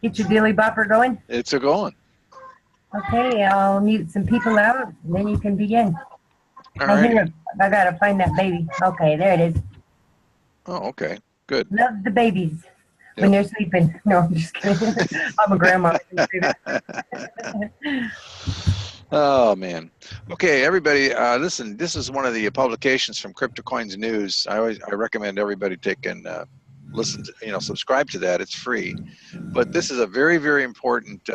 Get your dilly bopper going? It's a going. Okay, I'll mute some people out, and then you can begin. All right. I gotta find that baby. Okay, there it is. Oh, okay. Good. Love the babies when they're sleeping. No, I'm just kidding. I'm a grandma. I can say that. Oh man. Okay, everybody. Listen. This is one of the publications from CryptoCoins News. I recommend everybody take and listen to, subscribe to that. It's free. But this is a very, very important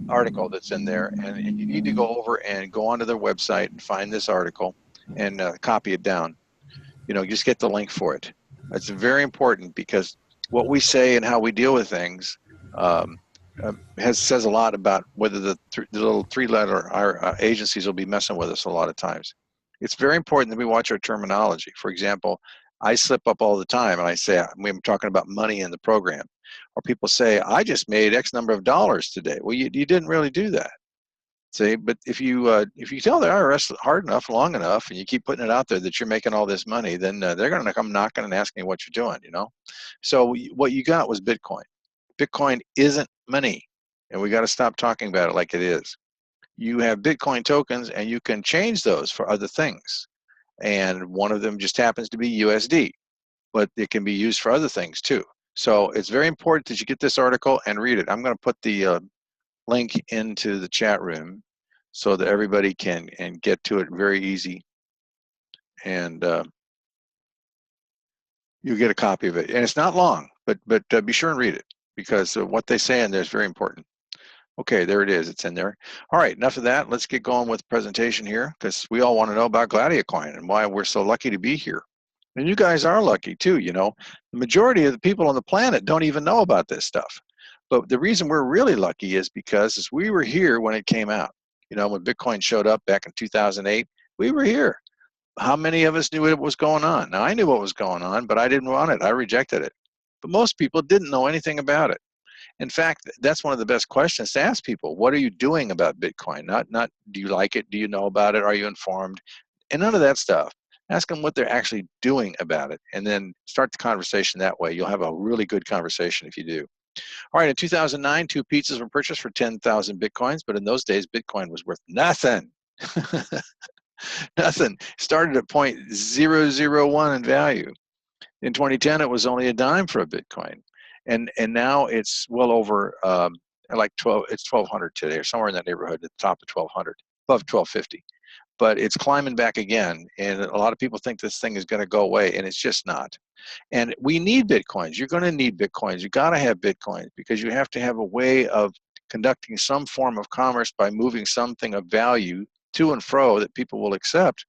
article that's in there, and you need to go over and go onto their website and find this article and copy it down. Just get the link for it. It's very important because what we say and how we deal with things says a lot about whether the little three-letter agencies will be messing with us a lot of times. It's very important that we watch our terminology. For example, I slip up all the time and I say, I'm talking about money in the program. Or people say, I just made X number of dollars today. Well, you didn't really do that. See, but if you tell the IRS hard enough, long enough, and you keep putting it out there that you're making all this money, then they're going to come knocking and asking what you're doing, So what you got was Bitcoin. Bitcoin isn't money, and we got to stop talking about it like it is. You have Bitcoin tokens, and you can change those for other things. And one of them just happens to be USD, but it can be used for other things too. So it's very important that you get this article and read it. I'm going to put the link into the chat room so that everybody can get to it very easy, and you get a copy of it. And it's not long, but be sure and read it, because what they say in there is very important. Okay, there it is. It's in there. All right, enough of that. Let's get going with the presentation here, because we all want to know about Gladiacoin and why we're so lucky to be here. And you guys are lucky too, The majority of the people on the planet don't even know about this stuff. But the reason we're really lucky is because we were here when it came out. When Bitcoin showed up back in 2008, we were here. How many of us knew what was going on? Now, I knew what was going on, but I didn't want it. I rejected it. But most people didn't know anything about it. In fact, that's one of the best questions to ask people. What are you doing about Bitcoin? Not do you like it? Do you know about it? Are you informed? And none of that stuff. Ask them what they're actually doing about it, and then start the conversation that way. You'll have a really good conversation if you do. All right, in 2009, 2 pizzas were purchased for 10,000 Bitcoins, but in those days, Bitcoin was worth nothing. Nothing. Started at 0.001 in value. In 2010, it was only a dime for a Bitcoin. And now it's well over like 12. It's 1,200 today, or somewhere in that neighborhood, at the top of 1,200, above 1,250. But it's climbing back again, and a lot of people think this thing is going to go away, and it's just not. And we need Bitcoins. You're going to need Bitcoins. You got to have Bitcoins, because you have to have a way of conducting some form of commerce by moving something of value to and fro that people will accept.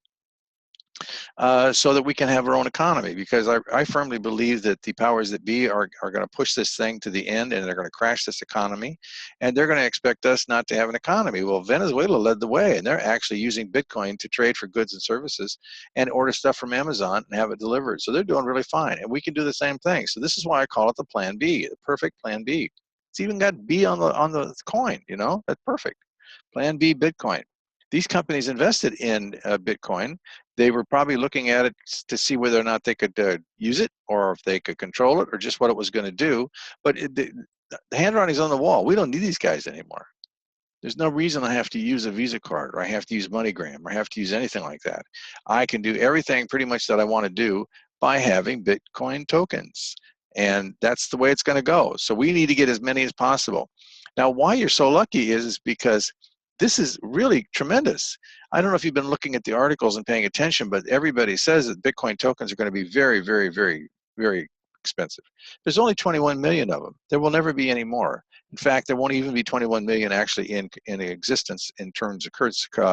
So that we can have our own economy, because I firmly believe that the powers that be are going to push this thing to the end, and they're going to crash this economy, and they're going to expect us not to have an economy. Well, Venezuela led the way, and they're actually using Bitcoin to trade for goods and services and order stuff from Amazon and have it delivered. So they're doing really fine, and we can do the same thing. So this is why I call it the Plan B, the perfect Plan B. It's even got B on the coin, That's perfect. Plan B Bitcoin. These companies invested in Bitcoin. They were probably looking at it to see whether or not they could use it, or if they could control it, or just what it was going to do. But the handwriting's on the wall. We don't need these guys anymore. There's no reason I have to use a Visa card, or I have to use MoneyGram, or I have to use anything like that. I can do everything pretty much that I want to do by having Bitcoin tokens. And that's the way it's going to go. So we need to get as many as possible. Now, why you're so lucky is because this is really tremendous. I don't know if you've been looking at the articles and paying attention, but everybody says that Bitcoin tokens are going to be very, very, very, very expensive. There's only 21 million of them. There will never be any more. In fact, there won't even be 21 million actually in existence in terms of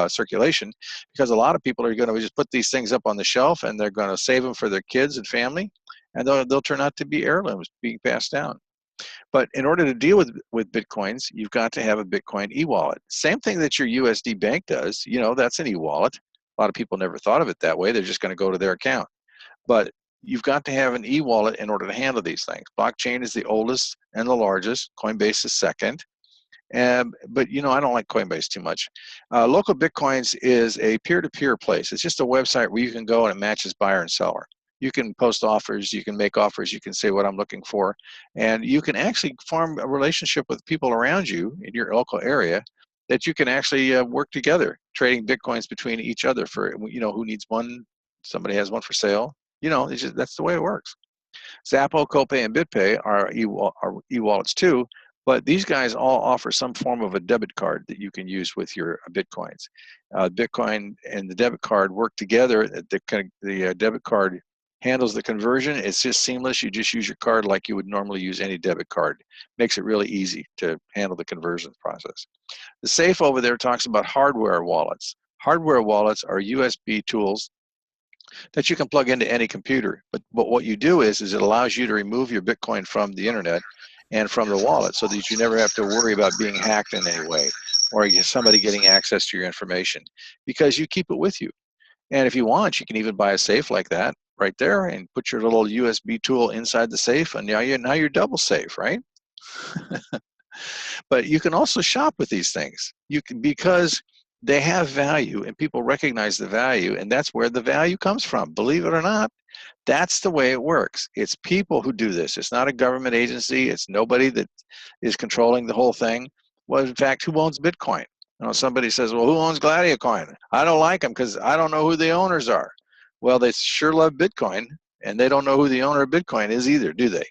circulation, because a lot of people are going to just put these things up on the shelf, and they're going to save them for their kids and family, and they'll turn out to be heirlooms being passed down. But in order to deal with Bitcoins, you've got to have a Bitcoin e-wallet. Same thing that your USD bank does, that's an e-wallet. A lot of people never thought of it that way. They're just going to go to their account. But you've got to have an e-wallet in order to handle these things. Blockchain is the oldest and the largest. Coinbase is second. But I don't like Coinbase too much. Local Bitcoins is a peer-to-peer place. It's just a website where you can go and it matches buyer and seller. You can post offers, you can make offers, you can say what I'm looking for, and you can actually form a relationship with people around you in your local area that you can actually work together, trading Bitcoins between each other for, who needs one, somebody has one for sale. That's the way it works. Zappo, Copay, and BitPay are e-wallets too, but these guys all offer some form of a debit card that you can use with your Bitcoins. Bitcoin and the debit card work together. The debit card handles the conversion. It's just seamless. You just use your card like you would normally use any debit card. Makes it really easy to handle the conversion process. The safe over there talks about hardware wallets. Hardware wallets are USB tools that you can plug into any computer. But what you do is it allows you to remove your Bitcoin from the internet and from the wallet so that you never have to worry about being hacked in any way or somebody getting access to your information, because you keep it with you. And if you want, you can even buy a safe like that right there and put your little USB tool inside the safe, and now you're double safe, right? But you can also shop with these things. You can, because they have value and people recognize the value, and that's where the value comes from. Believe it or not, that's the way it works. It's people who do this. It's not a government agency. It's nobody that is controlling the whole thing. Well, in fact, who owns Bitcoin? Somebody says, well, who owns Gladiacoin? I don't like them because I don't know who the owners are. Well, they sure love Bitcoin, and they don't know who the owner of Bitcoin is either, do they?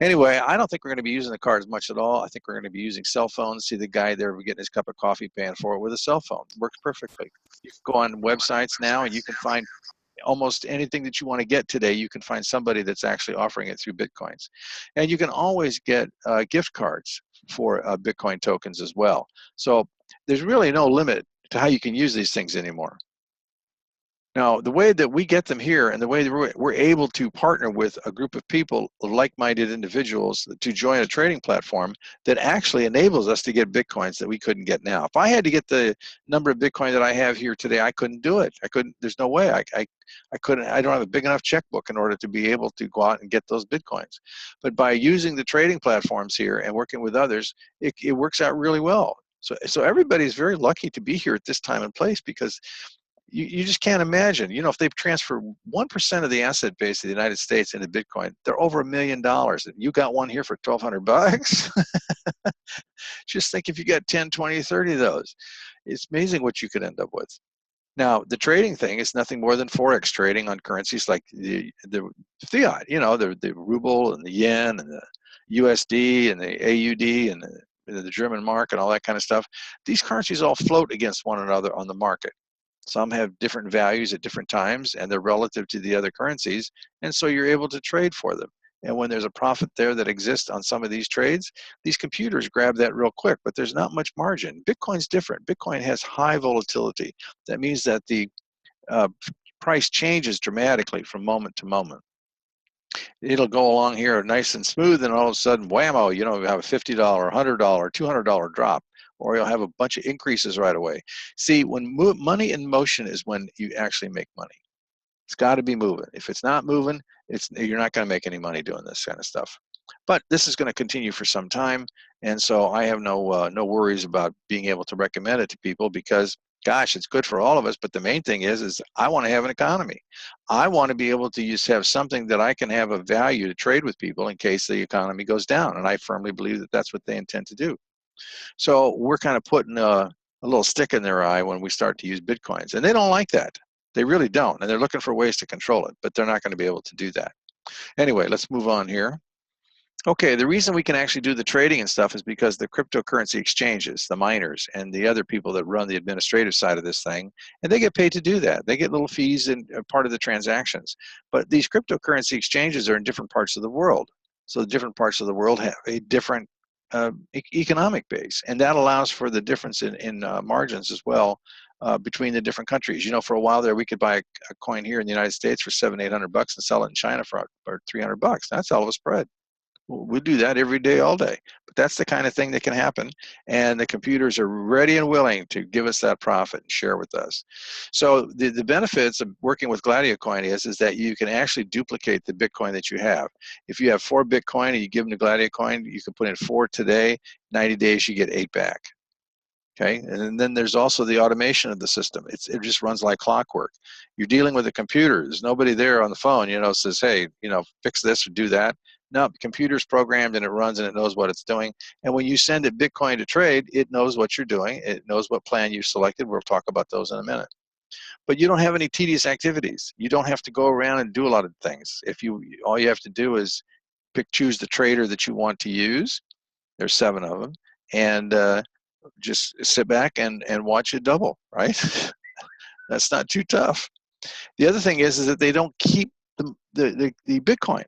Anyway, I don't think we're going to be using the cards much at all. I think we're going to be using cell phones. See the guy there getting his cup of coffee paying for it with a cell phone. It works perfectly. You can go on websites now and you can find almost anything that you want to get today. You can find somebody that's actually offering it through Bitcoins. And you can always get gift cards for Bitcoin tokens as well. So there's really no limit to how you can use these things anymore. Now, the way that we get them here and the way that we're able to partner with a group of people, like-minded individuals, to join a trading platform that actually enables us to get Bitcoins that we couldn't get now. If I had to get the number of Bitcoin that I have here today, I couldn't do it. I couldn't, there's no way. I couldn't, I don't have a big enough checkbook in order to be able to go out and get those Bitcoins. But by using the trading platforms here and working with others, it works out really well. So everybody's very lucky to be here at this time and place, because you just can't imagine, if they've transferred 1% of the asset base of the United States into Bitcoin, they're over $1 million. And you got one here for $1,200 bucks. Just think if you got 10, 20, 30 of those. It's amazing what you could end up with. Now, the trading thing is nothing more than Forex trading on currencies like the fiat, the ruble and the yen and the USD and the AUD and the German mark and all that kind of stuff. These currencies all float against one another on the market. Some have different values at different times, and they're relative to the other currencies, and so you're able to trade for them. And when there's a profit there that exists on some of these trades, these computers grab that real quick, but there's not much margin. Bitcoin's different. Bitcoin has high volatility. That means that the price changes dramatically from moment to moment. It'll go along here nice and smooth, and all of a sudden, whammo, you have a $50, $100, $200 drop, or you'll have a bunch of increases right away. See, when money in motion is when you actually make money. It's got to be moving. If it's not moving, you're not going to make any money doing this kind of stuff. But this is going to continue for some time, and so I have no worries about being able to recommend it to people, because gosh, it's good for all of us. But the main thing is I want to have an economy. I want to be able to have something that I can have a value to trade with people in case the economy goes down, and I firmly believe that that's what they intend to do. So we're kind of putting a little stick in their eye when we start to use Bitcoins, and they don't like that. They really don't, and they're looking for ways to control it, but they're not going to be able to do that. Anyway, let's move on here. Okay, the reason we can actually do the trading and stuff is because the cryptocurrency exchanges, the miners, and the other people that run the administrative side of this thing, and they get paid to do that. They get little fees and part of the transactions. But these cryptocurrency exchanges are in different parts of the world. So the different parts of the world have a different economic base, and that allows for the difference in margins as well between the different countries. For a while there, we could buy a coin here in the United States for $700, $800 and sell it in China for $300. That's all of a spread. We'll do that every day, all day. But that's the kind of thing that can happen, and the computers are ready and willing to give us that profit and share with us. So the benefits of working with Gladiacoin is that you can actually duplicate the Bitcoin that you have. If you have 4 Bitcoin and you give them to Gladiacoin, you can put in 4 today. 90 days, you get 8 back. Okay, and then there's also the automation of the system. It just runs like clockwork. You're dealing with a computer. There's nobody there on the phone, says, hey, fix this or do that. No, the computer's programmed and it runs and it knows what it's doing. And when you send it Bitcoin to trade, it knows what you're doing. It knows what plan you selected. We'll talk about those in a minute. But you don't have any tedious activities. You don't have to go around and do a lot of things. All you have to do is choose the trader that you want to use. There's 7 of them, and just sit back and watch it double, right? That's not too tough. The other thing is that they don't keep the Bitcoin.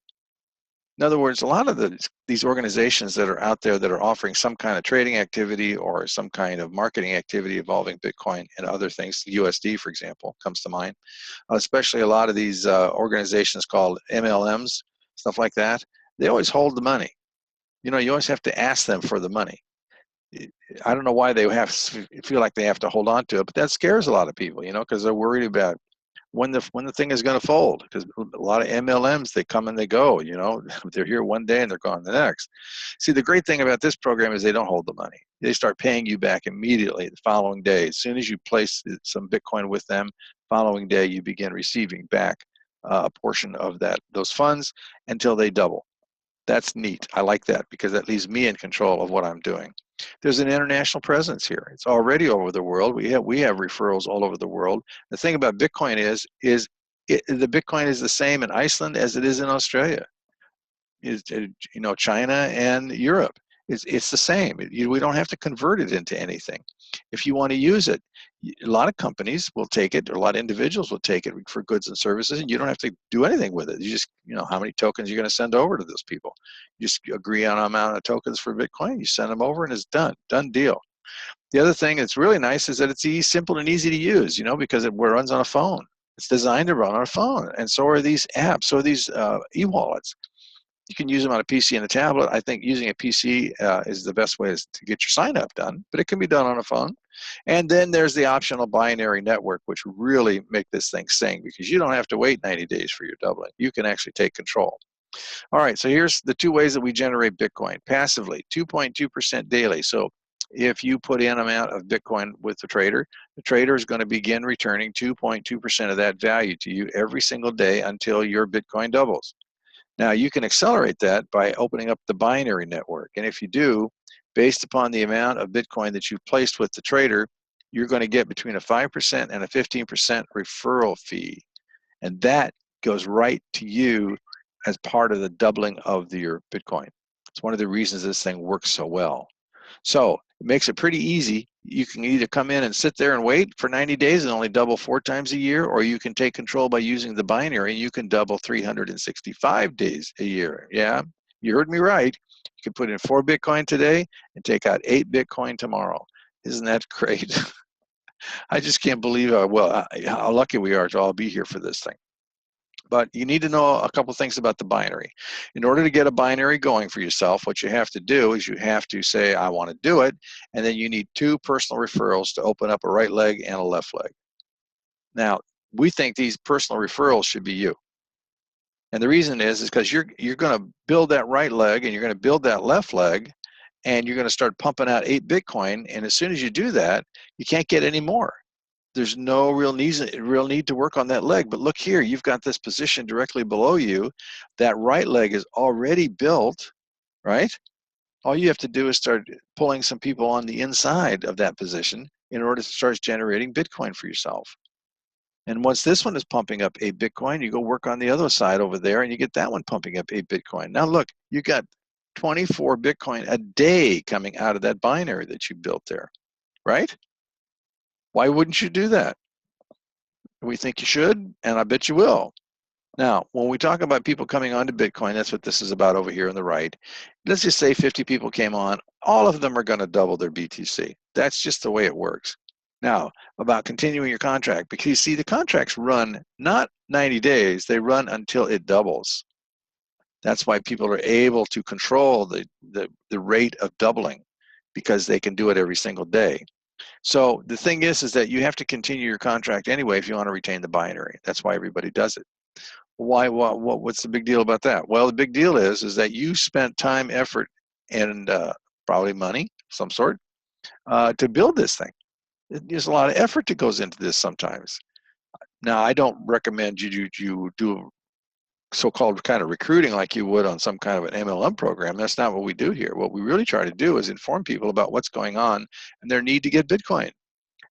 In other words, a lot of these organizations that are out there that are offering some kind of trading activity or some kind of marketing activity involving Bitcoin and other things, USD, for example, comes to mind, especially a lot of these organizations called MLMs, stuff like that, they always hold the money. You always have to ask them for the money. I don't know why they feel like they have to hold on to it, but that scares a lot of people, because they're worried about when the thing is going to fold. Because a lot of MLMs, they come and they go. They're here one day and they're gone the next. See, the great thing about this program is they don't hold the money. They start paying you back immediately the following day. As soon as you place some Bitcoin with them, following day you begin receiving back a portion of those funds until they double. That's neat. I like that because that leaves me in control of what I'm doing. There's an international presence here. It's already over the world. We have referrals all over the world. The thing about Bitcoin is the Bitcoin is the same in Iceland as it is in Australia. China and Europe. It's the same. We don't have to convert it into anything. If you want to use it, a lot of companies will take it, or a lot of individuals will take it for goods and services, and you don't have to do anything with it. You just, how many tokens you're going to send over to those people. You just agree on an amount of tokens for Bitcoin, you send them over, and it's done. Done deal. The other thing that's really nice is that it's simple and easy to use, because it runs on a phone. It's designed to run on a phone, and so are these apps, so are these e-wallets. You can use them on a PC and a tablet. I think using a PC is the best way to get your sign up done, but it can be done on a phone. And then there's the optional binary network, which really make this thing sing because you don't have to wait 90 days for your doubling. You can actually take control. All right, so here's the 2 ways that we generate Bitcoin. Passively, 2.2% daily. So if you put in amount of Bitcoin with the trader is going to begin returning 2.2% of that value to you every single day until your Bitcoin doubles. Now, you can accelerate that by opening up the binary network. And if you do, based upon the amount of Bitcoin that you've placed with the trader, you're going to get between a 5% and a 15% referral fee. And that goes right to you as part of the doubling of your Bitcoin. It's one of the reasons this thing works so well. So it makes it pretty easy. You can either come in and sit there and wait for 90 days and only double 4 times a year, or you can take control by using the binary and you can double 365 days a year. Yeah, you heard me right. You can put in 4 Bitcoin today and take out 8 Bitcoin tomorrow. Isn't that great? I just can't believe how lucky we are to all be here for this thing. But you need to know a couple things about the binary. In order to get a binary going for yourself, what you have to do is you have to say, I want to do it, and then you need 2 personal referrals to open up a right leg and a left leg. Now, we think these personal referrals should be you. And the reason is because you're going to build that right leg and you're going to build that left leg, and you're going to start pumping out 8 Bitcoin, and as soon as you do that, you can't get any more. There's no real need to work on that leg. But look here, you've got this position directly below you. That right leg is already built, right? All you have to do is start pulling some people on the inside of that position in order to start generating Bitcoin for yourself. And once this one is pumping up 8 Bitcoin, you go work on the other side over there and you get that one pumping up 8 Bitcoin. Now look, you got 24 Bitcoin a day coming out of that binary that you built there, right? Why wouldn't you do that? We think you should, and I bet you will. Now, when we talk about people coming onto Bitcoin, that's what this is about over here on the right. Let's just say 50 people came on. All of them are going to double their BTC. That's just the way it works. Now, about continuing your contract, because you see the contracts run not 90 days, they run until it doubles. That's why people are able to control the rate of doubling, because they can do it every single day. So the thing is that you have to continue your contract anyway if you want to retain the binary. That's why everybody does it. Why? What's the big deal about that? Well, the big deal is that you spent time, effort, and probably money of some sort to build this thing. There's a lot of effort that goes into this sometimes. Now, I don't recommend you do so-called kind of recruiting like you would on some kind of an MLM program. That's not what we do here. What we really try to do is inform people about what's going on and their need to get Bitcoin.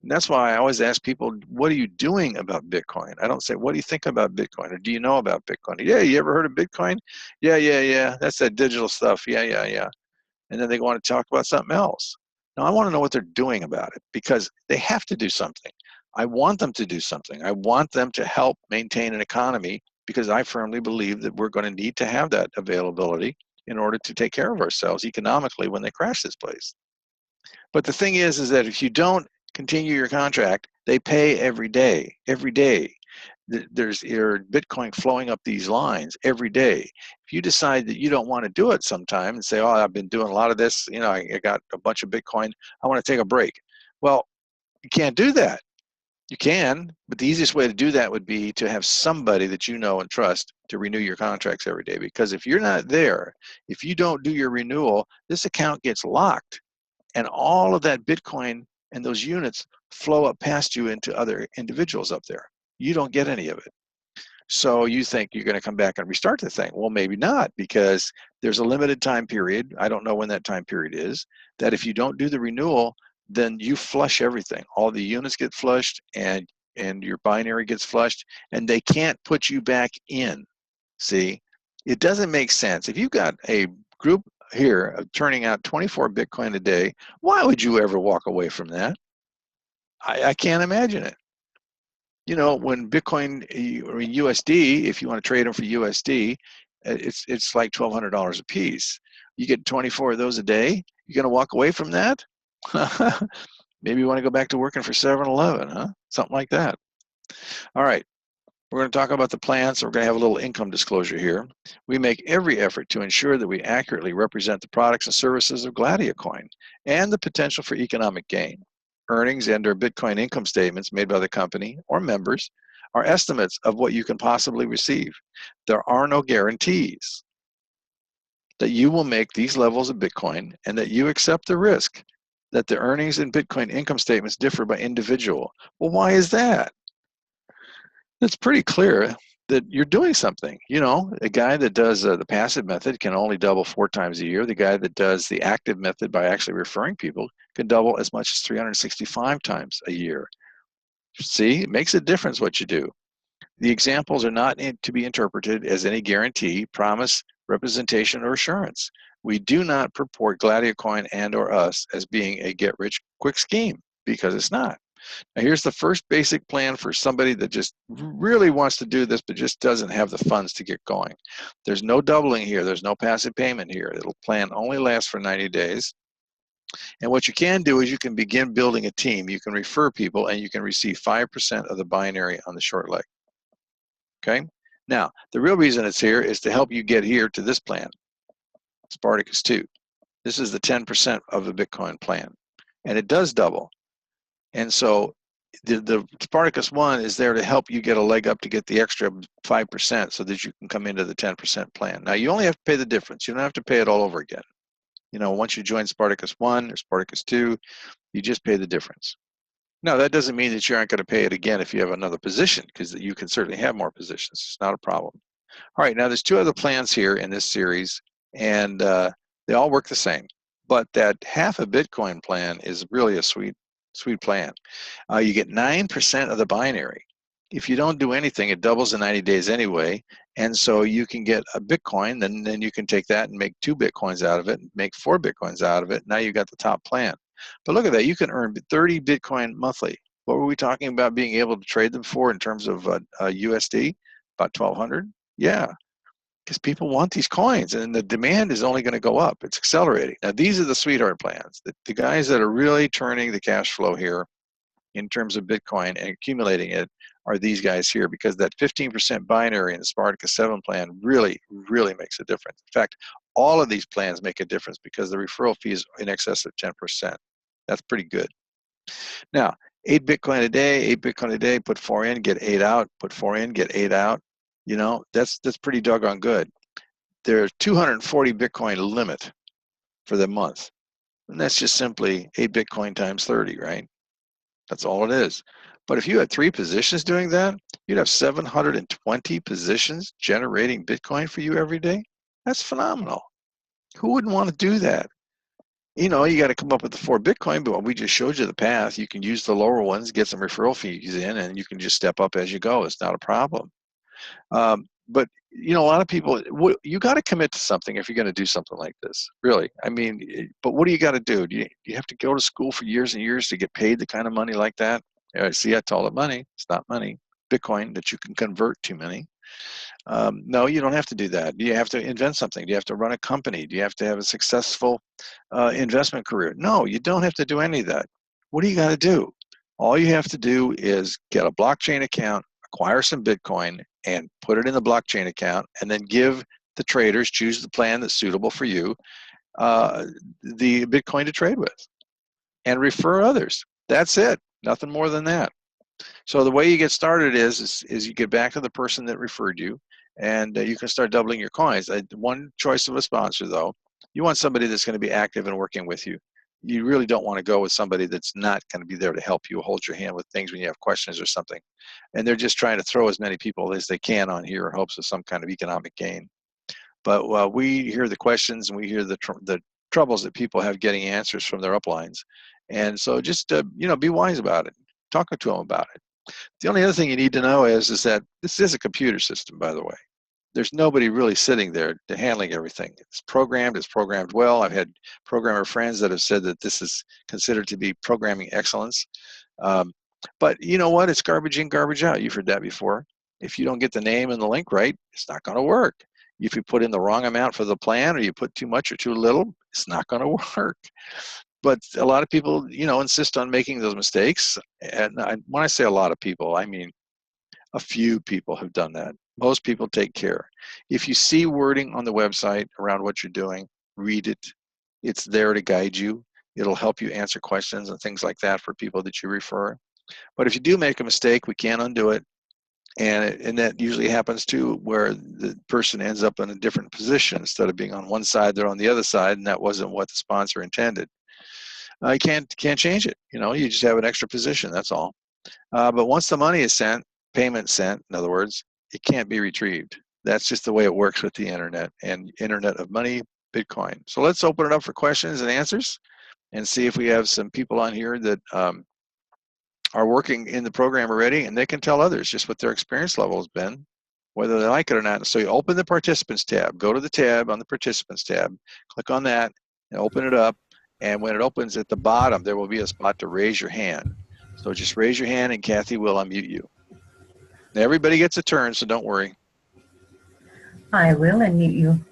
And that's why I always ask people, what are you doing about Bitcoin? I don't say, what do you think about Bitcoin? Or do you know about Bitcoin? Yeah, you ever heard of Bitcoin? Yeah. That's that digital stuff. Yeah. And then they want to talk about something else. Now, I want to know what they're doing about it, because they have to do something. I want them to do something. I want them to help maintain an economy, because I firmly believe that we're going to need to have that availability in order to take care of ourselves economically when they crash this place. But the thing is that if you don't continue your contract, they pay every day. Every day. There's your Bitcoin flowing up these lines every day. If you decide that you don't want to do it sometime and say, oh, I've been doing a lot of this, you know, I got a bunch of Bitcoin, I want to take a break. Well, you can't do that. You can, but the easiest way to do that would be to have somebody that you know and trust to renew your contracts every day. Because if you're not there, if you don't do your renewal, this account gets locked, and all of that Bitcoin and those units flow up past you into other individuals up there. You don't get any of it. So you think you're going to come back and restart the thing. Well, maybe not, because there's a limited time period. I don't know when that time period is, that if you don't do the renewal, then you flush everything. All the units get flushed, and your binary gets flushed, and they can't put you back in. See, it doesn't make sense. If you've got a group here of turning out 24 Bitcoin a day, why would you ever walk away from that? I can't imagine it. You know, when Bitcoin or USD, if you want to trade them for USD, it's like $1,200 a piece. You get 24 of those a day. You're going to walk away from that? Maybe you want to go back to working for 7-Eleven, huh? Something like that. All right. We're going to talk about the plan, so we're going to have a little income disclosure here. We make every effort to ensure that we accurately represent the products and services of Gladiacoin and the potential for economic gain. Earnings and/or Bitcoin income statements made by the company or members are estimates of what you can possibly receive. There are no guarantees that you will make these levels of Bitcoin, and that you accept the risk that the earnings and Bitcoin income statements differ by individual. Well, why is that? It's pretty clear that you're doing something. You know, a guy that does the passive method can only double 4 times a year. The guy that does the active method by actually referring people can double as much as 365 times a year. See, it makes a difference what you do. The examples are not to be interpreted as any guarantee, promise, representation, or assurance. We do not purport Gladiacoin and/or us as being a get-rich-quick scheme, because it's not. Now, here's the first basic plan for somebody that just really wants to do this but just doesn't have the funds to get going. There's no doubling here. There's no passive payment here. It'll plan only last for 90 days. And what you can do is you can begin building a team. You can refer people, and you can receive 5% of the binary on the short leg. Okay? Now, the real reason it's here is to help you get here to this plan, Spartacus 2. This is the 10% of the Bitcoin plan. And it does double. And so the Spartacus 1 is there to help you get a leg up to get the extra 5% so that you can come into the 10% plan. Now, you only have to pay the difference. You don't have to pay it all over again. You know, once you join Spartacus 1 or Spartacus 2, you just pay the difference. Now, that doesn't mean that you aren't going to pay it again if you have another position, because you can certainly have more positions. It's not a problem. All right, now there's 2 other plans here in this series, and they all work the same. But that half a Bitcoin plan is really a sweet plan. You get 9% of the binary. If you don't do anything, it doubles in 90 days anyway. And so you can get a Bitcoin, then you can take that and make 2 Bitcoins out of it, and make 4 Bitcoins out of it. Now you got the top plan. But look at that, you can earn 30 Bitcoin monthly. What were we talking about being able to trade them for in terms of USD? About 1,200? Yeah, because people want these coins, and the demand is only going to go up. It's accelerating. Now, these are the sweetheart plans. The guys that are really turning the cash flow here in terms of Bitcoin and accumulating it are these guys here, because that 15% binary in the Spartacus 7 plan really, really makes a difference. In fact, all of these plans make a difference because the referral fee is in excess of 10%. That's pretty good. Now, 8 Bitcoin a day, 8 Bitcoin a day, put 4 in, get 8 out, put 4 in, get 8 out. You know, that's pretty doggone good. There's 240 Bitcoin limit for the month. And that's just simply 8 Bitcoin times 30, right? That's all it is. But if you had 3 positions doing that, you'd have 720 positions generating Bitcoin for you every day. That's phenomenal. Who wouldn't want to do that? You know, you got to come up with the 4 Bitcoin, but we just showed you the path. You can use the lower ones, get some referral fees in, and you can just step up as you go. It's not a problem. But you know, a lot of people, you got to commit to something if you're going to do something like this. Really, I mean, but what do you got to do? Do you have to go to school for years and years to get paid the kind of money like that? See, that's all the money. It's not money. Bitcoin that you can convert to money. No, you don't have to do that. Do you have to invent something? Do you have to run a company? Do you have to have a successful investment career? No, you don't have to do any of that. What do you got to do? All you have to do is get a blockchain account, acquire some Bitcoin, and put it in the blockchain account, and then give the traders, choose the plan that's suitable for you, the Bitcoin to trade with, and refer others. That's it. Nothing more than that. So the way you get started is you get back to the person that referred you, and you can start doubling your coins. One choice of a sponsor, though, you want somebody that's going to be active and working with you. You really don't want to go with somebody that's not going to be there to help you, hold your hand with things when you have questions or something. And they're just trying to throw as many people as they can on here in hopes of some kind of economic gain. But we hear the questions and we hear the troubles that people have getting answers from their uplines. And so just, you know, be wise about it. Talk to them about it. The only other thing you need to know is that this is a computer system, by the way. There's nobody really sitting there handling everything. It's programmed well. I've had programmer friends that have said that this is considered to be programming excellence. But you know what? It's garbage in, garbage out. You've heard that before. If you don't get the name and the link right, it's not going to work. If you put in the wrong amount for the plan or you put too much or too little, it's not going to work. But a lot of people, you know, insist on making those mistakes. And when I say a lot of people, I mean a few people have done that. Most people take care. If you see wording on the website around what you're doing, read it. It's there to guide you. It'll help you answer questions and things like that for people that you refer. But if you do make a mistake, we can't undo it. And that usually happens too, where the person ends up in a different position. Instead of being on one side, they're on the other side, and that wasn't what the sponsor intended. You can't change it. You know, you just have an extra position. That's all. But once the money is sent, payment sent, in other words, it can't be retrieved. That's just the way it works with the internet and Internet of Money, Bitcoin. So let's open it up for questions and answers and see if we have some people on here that are working in the program already, and they can tell others just what their experience level has been, whether they like it or not. So you open the participants tab, go to the tab on the participants tab, click on that and open it up. And when it opens at the bottom, there will be a spot to raise your hand. So just raise your hand and Kathy will unmute you. Now, everybody gets a turn, so don't worry. I will unmute you.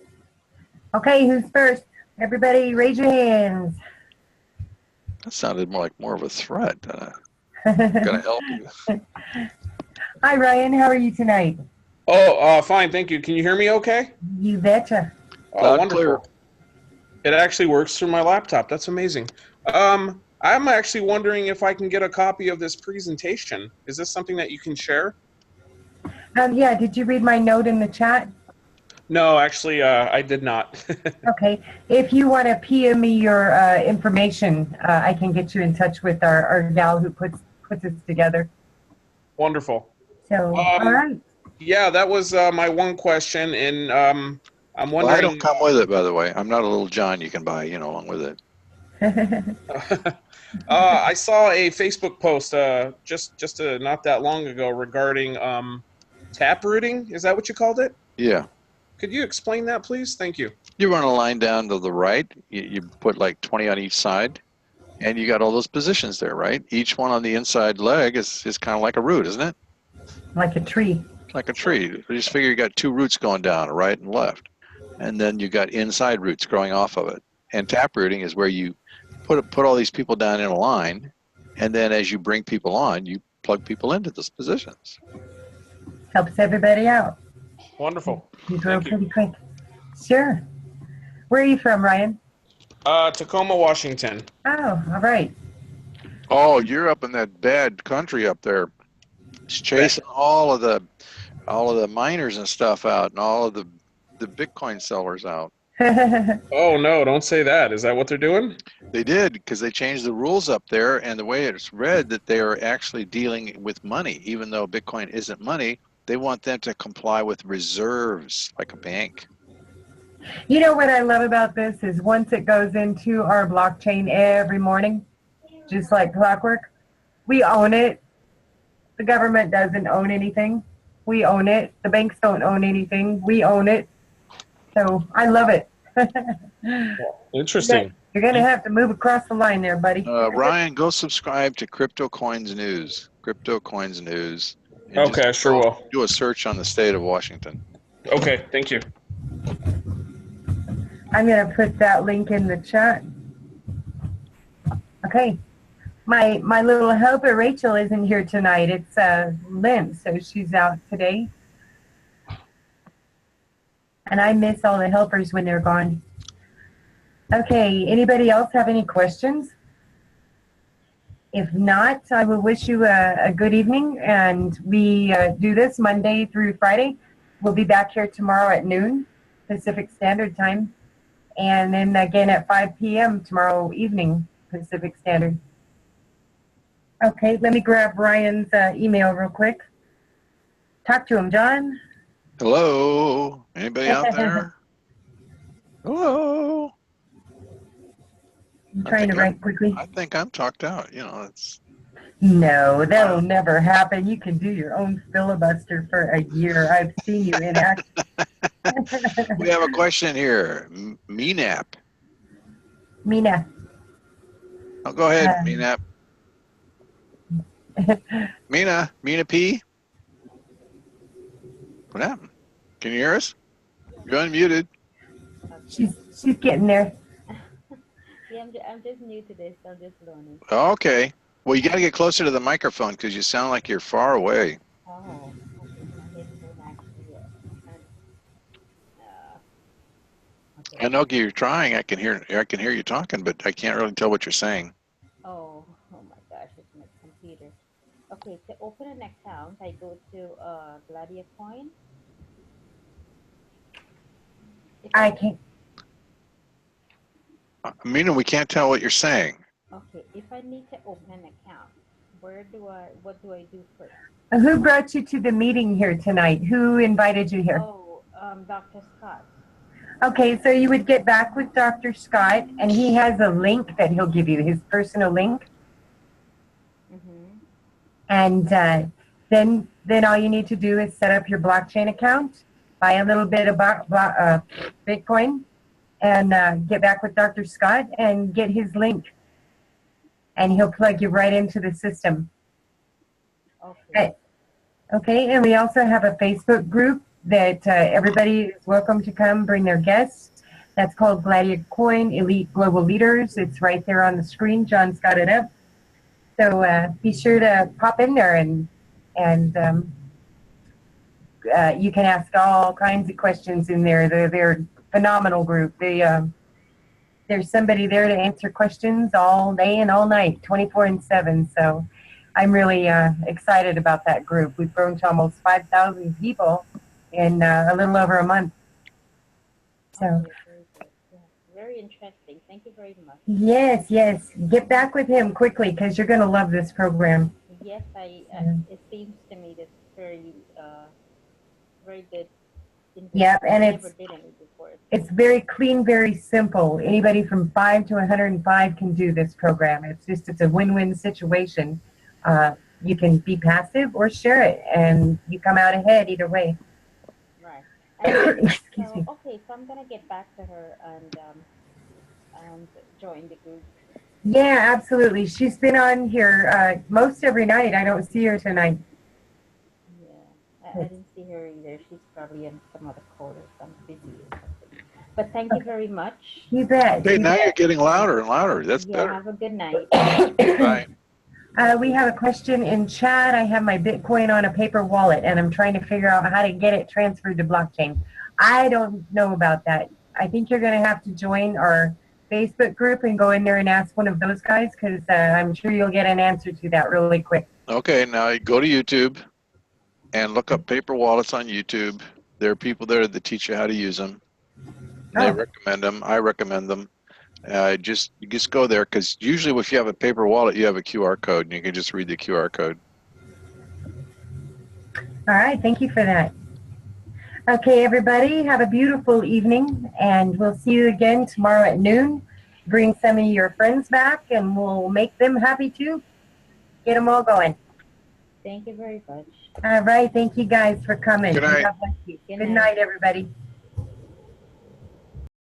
Okay, who's first? Everybody raise your hands. That sounded more of a threat. I'm going to help you. Hi, Ryan. How are you tonight? Oh, fine. Thank you. Can you hear me okay? You betcha. Oh, Loud and wonderful. clear. It actually works through my laptop. That's amazing. I'm actually wondering if I can get a copy of this presentation. Is this something that you can share? Yeah, did you read my note in the chat? No, actually, I did not. Okay. If you want to PM me your information, I can get you in touch with our gal who puts this together. Wonderful. So, all right. Yeah, that was my one question, and I'm wondering. Well, I don't come with it, by the way. I'm not a little John you can buy, you know, along with it. I saw a Facebook post just not that long ago regarding taprooting. Is that what you called it? Yeah. Could you explain that, please? Thank you. You run a line down to the right. You put like 20 on each side, and you got all those positions there, right? Each one on the inside leg is kind of like a root, isn't it? Like a tree. Like a tree. You just figure you got 2 roots going down, right and left. And then you got inside roots growing off of it. And taprooting is where you put all these people down in a line, and then as you bring people on, you plug people into those positions. Helps everybody out. Wonderful. You grow pretty quick. Sure. Where are you from, Ryan? Tacoma, Washington. Oh, all right. Oh, you're up in that bad country up there. It's chasing all of the miners and stuff out, and all of the Bitcoin sellers out. Oh no, don't say that. Is that what they're doing? They did, because they changed the rules up there, and the way it's read that they are actually dealing with money, even though Bitcoin isn't money. They want them to comply with reserves like a bank. You know what I love about this is once it goes into our blockchain every morning, just like clockwork, we own it. The government doesn't own anything. We own it. The banks don't own anything. We own it. So I love it. Interesting. You're going to have to move across the line there, buddy. Ryan, go subscribe to Crypto Coins News. Crypto Coins News. And Okay, I just sure will. do a search on the state of Washington. Okay, thank you. I'm going to put that link in the chat. Okay. My little helper, Rachel, isn't here tonight. It's Lynn, so she's out today. And I miss all the helpers when they're gone. Okay, anybody else have any questions? If not, I will wish you a good evening. And we do this Monday through Friday. We'll be back here tomorrow at noon, Pacific Standard Time. And then again at 5 p.m. tomorrow evening, Pacific Standard. Okay, let me grab Ryan's email real quick. Talk to him, John. Hello? Anybody out there? Hello? I'm trying to write quickly. I think I'm talked out. You know, it's. No, that'll never happen. You can do your own filibuster for a year. I've seen you in action. We have a question here. Minap. Mina. Oh, go ahead, Minap. Mina P. What happened? Can you hear us? You're unmuted. She's getting there. Yeah, I'm just new to this, so I'm just learning. Okay. Well, you got to get closer to the microphone because you sound like you're far away. Oh, okay. My headphone actually. Okay. I know you're trying. I can hear you talking, but I can't really tell what you're saying. Oh my gosh, it's my computer. Okay, to open an account, I go to Gladiacoin. I can't. Mina, we can't tell what you're saying. Okay, if I need to open an account, what do I do first? Who brought you to the meeting here tonight? Who invited you here? Oh, Dr. Scott. Okay, so you would get back with Dr. Scott, and he has a link that he'll give you, his personal link. Mm-hmm. And then all you need to do is set up your blockchain account, buy a little bit of Bitcoin, and get back with Dr. Scott and get his link. And he'll plug you right into the system. Okay. Okay, and we also have a Facebook group that everybody is welcome to come bring their guests. That's called Gladiacoin Elite Global Leaders. It's right there on the screen. John's got it up. So be sure to pop in there and you can ask all kinds of questions in there. They're a phenomenal group. There's somebody there to answer questions all day and all night, 24/7. So I'm really excited about that group. We've grown to almost 5,000 people in a little over a month. So. Okay, very good. Yeah, very interesting. Thank you very much. Yes, yes. Get back with him quickly because you're going to love this program. Yes, it seems to me that's very good. Yeah, and it's very clean, very simple. Anybody from 5 to 105 can do this program. It's a win-win situation. You can be passive or share it, and you come out ahead either way. Right. Excuse me. Okay, so I'm gonna get back to her and join the group. Yeah, absolutely. She's been on here most every night. I don't see her tonight. Yeah, I didn't see her either. She's probably in some other call or some busy or something. But thank you very much. You bet. Okay, now you're getting louder and louder. That's yeah, better. Have a good night. Bye. We have a question in chat. I have my Bitcoin on a paper wallet, and I'm trying to figure out how to get it transferred to blockchain. I don't know about that. I think you're going to have to join our Facebook group and go in there and ask one of those guys because I'm sure you'll get an answer to that really quick. Okay, now go to YouTube and look up paper wallets on YouTube. There are people there that teach you how to use them. They Oh. recommend them. I recommend them. Just go there, because usually if you have a paper wallet, you have a QR code, and you can just read the QR code. All right, thank you for that. Okay, everybody, have a beautiful evening, and we'll see you again tomorrow at noon. Bring some of your friends back, and we'll make them happy too. Get them all going. Thank you very much. All right, thank you guys for coming. Good night. God bless you. Good Good night. night, everybody.